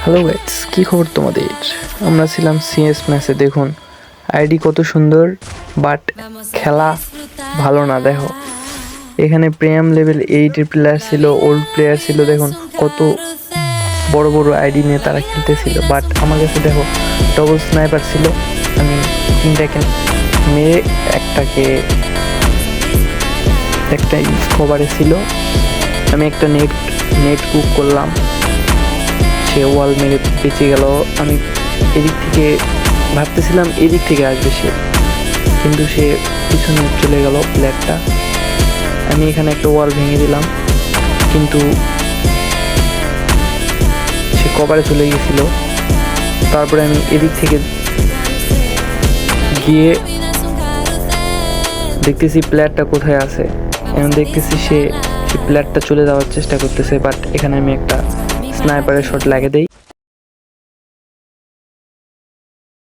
Hello guys, কী খবর তোমাদের? আমরা ছিলাম সিএস ম্যাচে। দেখুন আইডি কত সুন্দর, বাট খেলা ভালো না। দেখো এখানে প্রিমিয়াম লেভেল 8-এর প্লেয়ার ছিল, ওল্ড প্লেয়ার ছিল। দেখুন কত বড় বড় আইডি নিয়ে তারা খেলতেছিল, বাট আমার কাছে দেখো ডবল স্নাইপার ছিল। আমি তিনটাকে মেরে একটা কভারে ছিল। আমি একটা নেট কুক করলাম, সে ওয়াল মেরে বেঁচে গেল। আমি এদিক থেকে ভাবতেছিলাম এদিক থেকে আসবে সে, কিন্তু সে পিছনে চলে গেল প্লেয়ারটা। আমি এখানে একটা ওয়াল ভেঙে দিলাম, কিন্তু সে কভারে চলে গেছিল। তারপরে আমি এদিক থেকে গিয়ে দেখতেছি প্লেয়ারটা কোথায় আছে। এখন দেখতেছি সে প্লেয়ারটা চলে যাওয়ার চেষ্টা করতেছে, বাট এখানে আমি একটা স্নাইপারের শট লাগিয়ে দেই।